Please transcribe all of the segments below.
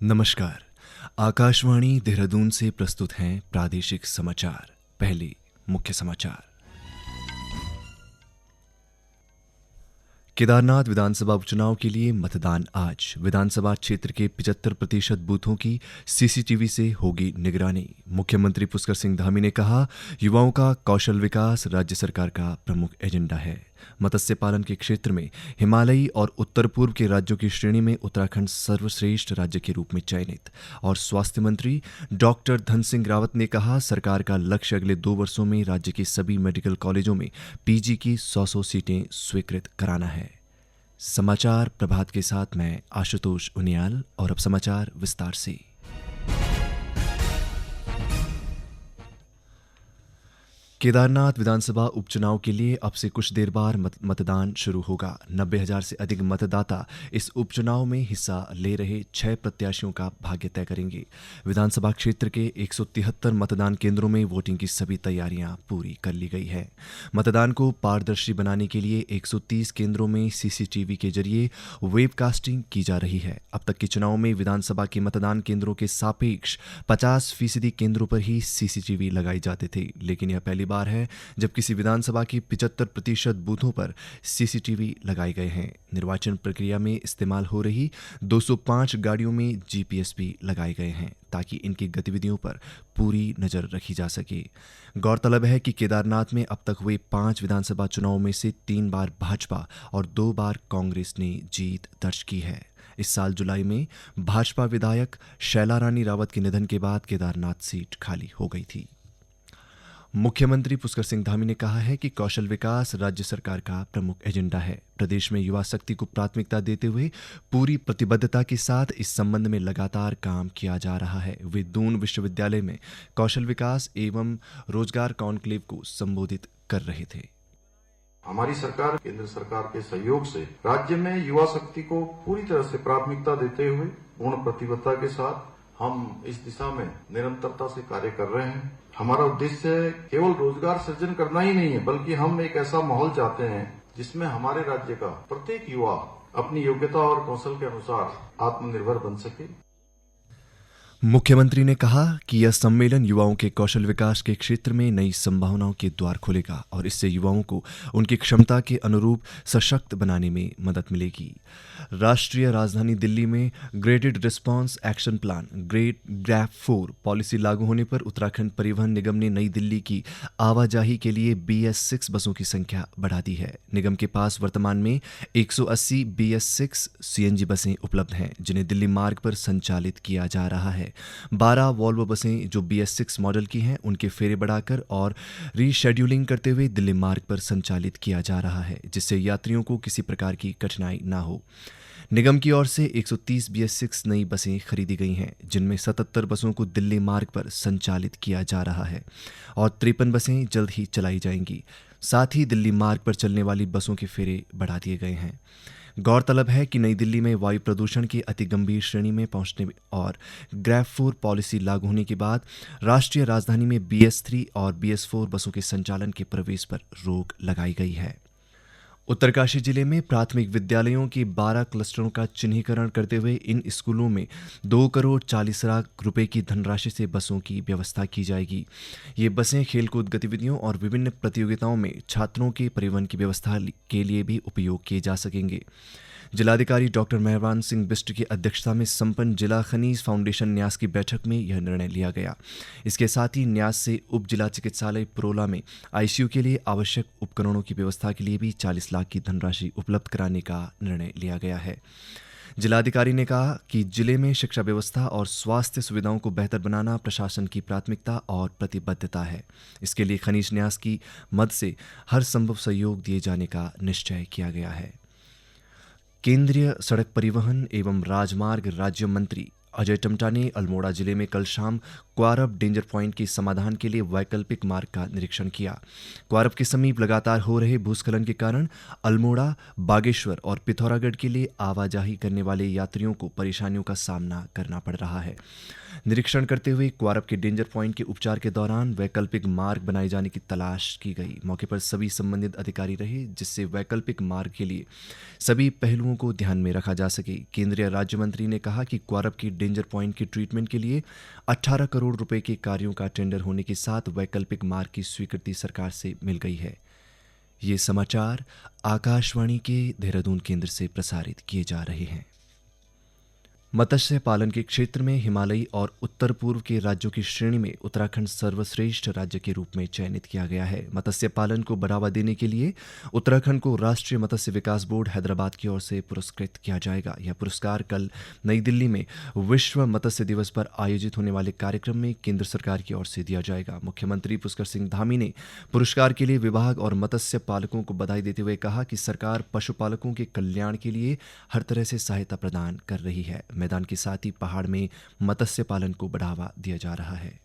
नमस्कार। आकाशवाणी देहरादून से प्रस्तुत हैं प्रादेशिक समाचार। पहले मुख्य समाचार। केदारनाथ विधानसभा उपचुनाव के लिए मतदान आज। विधानसभा क्षेत्र के 75% बूथों की सीसीटीवी से होगी निगरानी। मुख्यमंत्री पुष्कर सिंह धामी ने कहा, युवाओं का कौशल विकास राज्य सरकार का प्रमुख एजेंडा है। मत्स्य पालन के क्षेत्र में हिमालयी और उत्तर पूर्व के राज्यों की श्रेणी में उत्तराखंड सर्वश्रेष्ठ राज्य के रूप में चयनित। और स्वास्थ्य मंत्री डॉक्टर धन सिंह रावत ने कहा, सरकार का लक्ष्य अगले 2 वर्षों में राज्य के सभी मेडिकल कॉलेजों में पीजी की 100 सीटें स्वीकृत कराना है। समाचार प्रभात के साथ मैं आशुतोष उनियाल। और अब समाचार विस्तार से। केदारनाथ विधानसभा उपचुनाव के लिए अब से कुछ देर बाद मतदान शुरू होगा। 90,000 से अधिक मतदाता इस उपचुनाव में हिस्सा ले रहे 6 प्रत्याशियों का भाग्य तय करेंगे। विधानसभा क्षेत्र के 173 मतदान केंद्रों में वोटिंग की सभी तैयारियां पूरी कर ली गई है। मतदान को पारदर्शी बनाने के लिए 130 केंद्रों में सीसीटीवी के जरिए वेबकास्टिंग की जा रही है। अब तक के चुनाव में विधानसभा के मतदान केंद्रों के सापेक्ष 50% केंद्रों पर ही सीसीटीवी लगाए जाते थे, लेकिन यह पहली बार है जब किसी विधानसभा की 75% बूथों पर सीसीटीवी लगाए गए हैं। निर्वाचन प्रक्रिया में इस्तेमाल हो रही 205 गाड़ियों में जीपीएस भी लगाए गए हैं ताकि इनकी गतिविधियों पर पूरी नजर रखी जा सके। गौरतलब है कि केदारनाथ में अब तक हुए 5 विधानसभा चुनावों में से 3 बार भाजपा और 2 बार कांग्रेस ने जीत दर्ज की है। इस साल जुलाई में भाजपा विधायक शैला रानी रावत के निधन के बाद केदारनाथ सीट खाली हो गई थी। मुख्यमंत्री पुष्कर सिंह धामी ने कहा है कि कौशल विकास राज्य सरकार का प्रमुख एजेंडा है। प्रदेश में युवा शक्ति को प्राथमिकता देते हुए पूरी प्रतिबद्धता के साथ इस संबंध में लगातार काम किया जा रहा है। वे दून विश्वविद्यालय में कौशल विकास एवं रोजगार कॉन्क्लेव को संबोधित कर रहे थे। हमारी सरकार केंद्र सरकार के सहयोग से राज्य में युवा शक्ति को पूरी तरह से प्राथमिकता देते हुए पूर्ण प्रतिबद्धता के साथ हम इस दिशा में निरंतरता से कार्य कर रहे हैं। हमारा उद्देश्य केवल रोजगार सृजन करना ही नहीं है, बल्कि हम एक ऐसा माहौल चाहते हैं जिसमें हमारे राज्य का प्रत्येक युवा अपनी योग्यता और कौशल के अनुसार आत्मनिर्भर बन सके। मुख्यमंत्री ने कहा कि यह सम्मेलन युवाओं के कौशल विकास के क्षेत्र में नई संभावनाओं के द्वार खोलेगा और इससे युवाओं को उनकी क्षमता के अनुरूप सशक्त बनाने में मदद मिलेगी। राष्ट्रीय राजधानी दिल्ली में graded response action plan grab 4 policy लागू होने पर उत्तराखंड परिवहन निगम ने नई दिल्ली की आवाजाही के लिए BS6 बसों की संख्या बढ़ा दी है। निगम के पास वर्तमान में 180 BS6 CNG बसें उपलब्ध हैं, जिन्हें दिल्ली मार्ग पर संचालित किया जा रहा है। 12 वॉल्वो बसें जो BS6 मॉडल की हैं, उनके फेरे बढ़ाकर और रीशेड्यूलिंग करते हुए दिल्ली मार्ग पर संचालित किया जा रहा है, जिससे यात्रियों को किसी प्रकार की कठिनाई ना हो। निगम की ओर से 130 BS6 नई बसें खरीदी गई हैं, जिनमें 77 बसों को दिल्ली मार्ग पर संचालित किया जा रहा है और 53 बसें जल्द ही चलाई जाएंगी। साथ ही दिल्ली मार्ग पर चलने वाली बसों के फेरे बढ़ा दिए गए हैं। गौरतलब है कि नई दिल्ली में वायु प्रदूषण की अति गंभीर श्रेणी में पहुंचने और ग्रैप 4 पॉलिसी लागू होने के बाद राष्ट्रीय राजधानी में BS3 और BS4 बसों के संचालन के प्रवेश पर रोक लगाई गई है। उत्तरकाशी जिले में प्राथमिक विद्यालयों के 12 क्लस्टरों का चिन्हीकरण करते हुए इन स्कूलों में 2 करोड़ 40 लाख रुपए की धनराशि से बसों की व्यवस्था की जाएगी। ये बसें खेलकूद गतिविधियों और विभिन्न प्रतियोगिताओं में छात्रों के परिवहन की व्यवस्था के लिए भी उपयोग किए जा सकेंगे। जिलाधिकारी डॉक्टर मेहरबान सिंह बिष्ट की अध्यक्षता में संपन्न जिला खनीज फाउंडेशन न्यास की बैठक में यह निर्णय लिया गया। इसके साथ ही न्यास से उप जिला चिकित्सालय पुरोला में ICU के लिए आवश्यक उपकरणों की व्यवस्था के लिए भी 40 लाख की धनराशि उपलब्ध कराने का निर्णय लिया गया है। जिलाधिकारी ने कहा कि जिले में शिक्षा व्यवस्था और स्वास्थ्य सुविधाओं को बेहतर बनाना प्रशासन की प्राथमिकता और प्रतिबद्धता है। इसके लिए खनीज न्यास की मद से हर संभव सहयोग दिए जाने का निश्चय किया गया है। केंद्रीय सड़क परिवहन एवं राजमार्ग राज्य मंत्री अजय टम्टा ने अल्मोड़ा जिले में कल शाम क्वारब डेंजर पॉइंट के समाधान के लिए वैकल्पिक मार्ग का निरीक्षण किया। क्वारब के समीप लगातार हो रहे भूस्खलन के कारण अल्मोड़ा, बागेश्वर और पिथौरागढ़ के लिए आवाजाही करने वाले यात्रियों को परेशानियों का सामना करना पड़ रहा है। निरीक्षण करते हुए क्वारब के डेंजर पॉइंट के उपचार के दौरान वैकल्पिक मार्ग बनाए जाने की तलाश की गई। मौके पर सभी संबंधित अधिकारी रहे, जिससे वैकल्पिक मार्ग के लिए सभी पहलुओं को ध्यान में रखा जा सके। केंद्रीय राज्य मंत्री ने कहा कि क्वारब की डेंजर पॉइंट के ट्रीटमेंट के लिए 18 करोड़ रुपए के कार्यों का टेंडर होने के साथ वैकल्पिक मार्ग की स्वीकृति सरकार से मिल गई है। ये समाचार आकाशवाणी के देहरादून केंद्र से प्रसारित किए जा रहे हैं। मत्स्य पालन के क्षेत्र में हिमालयी और उत्तर पूर्व के राज्यों की श्रेणी में उत्तराखंड सर्वश्रेष्ठ राज्य के रूप में चयनित किया गया है। मत्स्य पालन को बढ़ावा देने के लिए उत्तराखंड को राष्ट्रीय मत्स्य विकास बोर्ड हैदराबाद की ओर से पुरस्कृत किया जाएगा। यह पुरस्कार कल नई दिल्ली में विश्व मत्स्य दिवस पर आयोजित होने वाले कार्यक्रम में केंद्र सरकार की ओर से दिया जाएगा। मुख्यमंत्री पुष्कर सिंह धामी ने पुरस्कार के लिए विभाग और मत्स्य पालकों को बधाई देते हुए कहा कि सरकार पशुपालकों के कल्याण के लिए हर तरह से सहायता प्रदान कर रही है। मैदान के साथ ही पहाड़ में मत्स्य पालन को बढ़ावा दिया जा रहा है।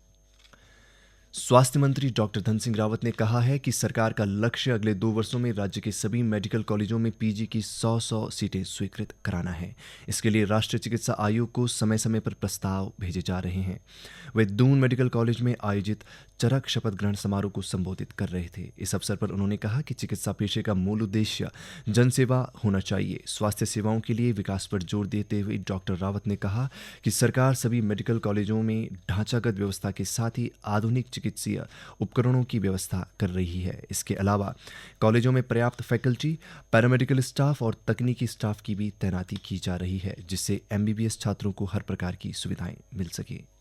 स्वास्थ्य मंत्री डॉक्टर धन सिंह रावत ने कहा है कि सरकार का लक्ष्य अगले 2 वर्षों में राज्य के सभी मेडिकल कॉलेजों में पीजी की 100 सीटें स्वीकृत कराना है। इसके लिए राष्ट्रीय चिकित्सा आयोग को समय समय पर प्रस्ताव भेजे जा रहे हैं। वे दून मेडिकल कॉलेज में आयोजित चरक शपथ ग्रहण समारोह को संबोधित कर रहे थे। इस अवसर पर उन्होंने कहा कि चिकित्सा पेशे का मूल उद्देश्य जनसेवा होना चाहिए। स्वास्थ्य सेवाओं के लिए विकास पर जोर देते हुए डॉक्टर रावत ने कहा कि सरकार सभी मेडिकल कॉलेजों में ढांचागत व्यवस्था के साथ ही आधुनिक चिकित्सीय उपकरणों की व्यवस्था कर रही है। इसके अलावा कॉलेजों में पर्याप्त फैकल्टी, पैरामेडिकल स्टाफ और तकनीकी स्टाफ की भी तैनाती की जा रही है, जिससे एमबीबीएस छात्रों को हर प्रकार की सुविधाएं मिल सके।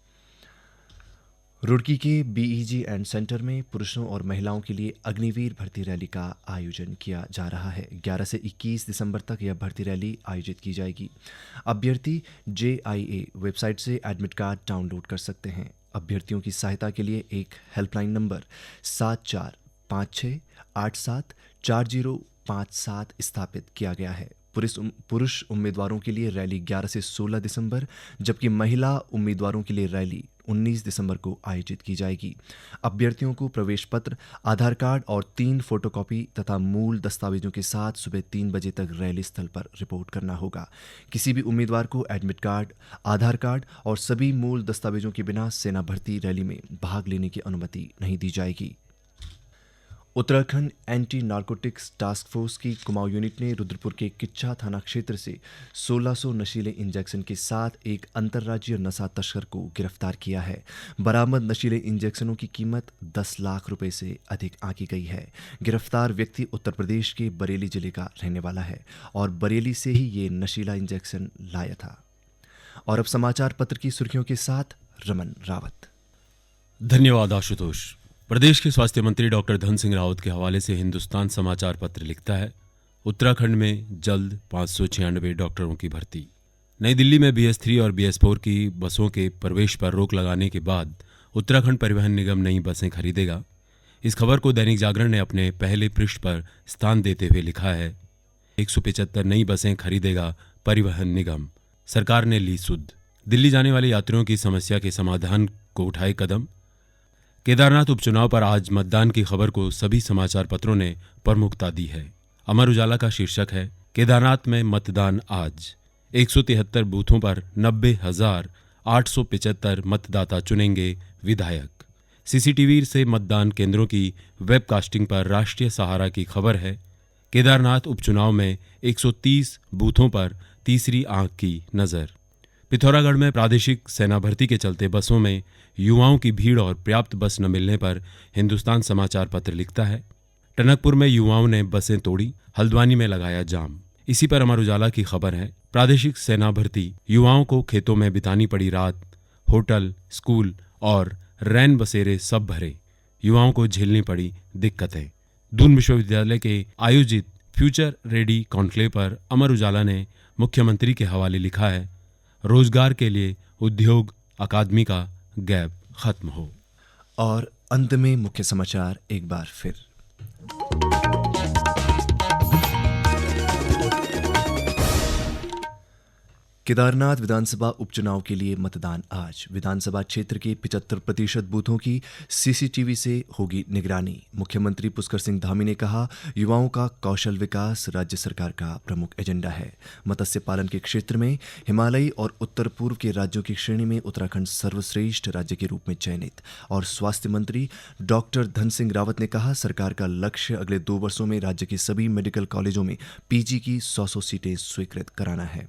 रुड़की के बीईजी एंड सेंटर में पुरुषों और महिलाओं के लिए अग्निवीर भर्ती रैली का आयोजन किया जा रहा है। 11 से 21 दिसंबर तक यह भर्ती रैली आयोजित की जाएगी। अभ्यर्थी JIA वेबसाइट से एडमिट कार्ड डाउनलोड कर सकते हैं। अभ्यर्थियों की सहायता के लिए एक हेल्पलाइन नंबर 7456874057 स्थापित किया गया है। पुरुष उम्मीदवारों के लिए रैली 11 से 16 दिसंबर, जबकि महिला उम्मीदवारों के लिए रैली 19 दिसंबर को आयोजित की जाएगी। अभ्यर्थियों को प्रवेश पत्र, आधार कार्ड और 3 फोटोकॉपी तथा मूल दस्तावेजों के साथ सुबह 3 बजे तक रैली स्थल पर रिपोर्ट करना होगा। किसी भी उम्मीदवार को एडमिट कार्ड, आधार कार्ड और सभी मूल दस्तावेजों के बिना सेना भर्ती रैली में भाग लेने की अनुमति नहीं दी जाएगी। Uttarakhand anti narcotics task force की कुमाऊं यूनिट ने रुद्रपुर के किच्छा थाना क्षेत्र से 1600 नशीले इंजेक्शन के साथ एक अंतर्राज्यीय नशा तस्कर को गिरफ्तार किया है। बरामद नशीले इंजेक्शनों की कीमत 10 लाख रुपए से अधिक आंकी गई है। गिरफ्तार व्यक्ति उत्तर प्रदेश के बरेली जिले का रहने वाला है और बरेली से ही ये नशीला इंजेक्शन लाया था। और अब समाचार पत्र की सुर्खियों के साथ रमन रावत। धन्यवाद आशुतोष। प्रदेश के स्वास्थ्य मंत्री डॉक्टर धन सिंह रावत के हवाले से हिंदुस्तान समाचार पत्र लिखता है, उत्तराखंड में जल्द 596 डॉक्टरों की भर्ती। नई दिल्ली में BS3 और BS4 की बसों के प्रवेश पर रोक लगाने के बाद उत्तराखंड परिवहन निगम नई बसें खरीदेगा। इस खबर को दैनिक जागरण ने अपने पहले पृष्ठ पर स्थान देते हुए लिखा है, 175 नई बसें खरीदेगा परिवहन निगम, सरकार ने ली सुध। दिल्ली जाने वाले यात्रियों की समस्या के समाधान को उठाए कदम। केदारनाथ उपचुनाव पर आज मतदान की खबर को सभी समाचार पत्रों ने प्रमुखता दी है। अमर उजाला का शीर्षक है, केदारनाथ में मतदान आज, 173 बूथों पर 90,875 मतदाता चुनेंगे विधायक। CCTV से मतदान केंद्रों की वेबकास्टिंग पर राष्ट्रीय सहारा की खबर है, केदारनाथ उपचुनाव में 130 बूथों पर तीसरी आंख की नजर। पिथौरागढ़ में प्रादेशिक सेना भर्ती के चलते बसों में युवाओं की भीड़ और पर्याप्त बस न मिलने पर हिंदुस्तान समाचार पत्र लिखता है, टनकपुर में युवाओं ने बसें तोड़ी, हल्द्वानी में लगाया जाम। इसी पर अमर उजाला की खबर है, प्रादेशिक सेना भर्ती, युवाओं को खेतों में बितानी पड़ी रात, होटल, स्कूल और रैन बसेरे सब भरे, युवाओं को झेलनी पड़ी दिक्कतें। दून विश्वविद्यालय के आयोजित फ्यूचर रेडी कॉन्क्लेव पर अमर उजाला ने मुख्यमंत्री के हवाले लिखा है, रोजगार के लिए उद्योग अकादमी का गैप खत्म हो। और अंत में मुख्य समाचार एक बार फिर। केदारनाथ विधानसभा उपचुनाव के लिए मतदान आज। विधानसभा क्षेत्र के 75% बूथों की CCTV से होगी निगरानी। मुख्यमंत्री पुष्कर सिंह धामी ने कहा, युवाओं का कौशल विकास राज्य सरकार का प्रमुख एजेंडा है। मत्स्य पालन के क्षेत्र में हिमालयी और उत्तर पूर्व के राज्यों की श्रेणी में उत्तराखंड सर्वश्रेष्ठ राज्य के रूप में चयनित। और स्वास्थ्य मंत्री डॉक्टर धन सिंह रावत ने कहा, सरकार का लक्ष्य अगले 2 वर्षों में राज्य के सभी मेडिकल कॉलेजों में PG की 100 सीटें स्वीकृत कराना है।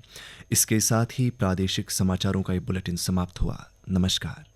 इसके साथ ही प्रादेशिक समाचारों का ये बुलेटिन समाप्त हुआ। नमस्कार।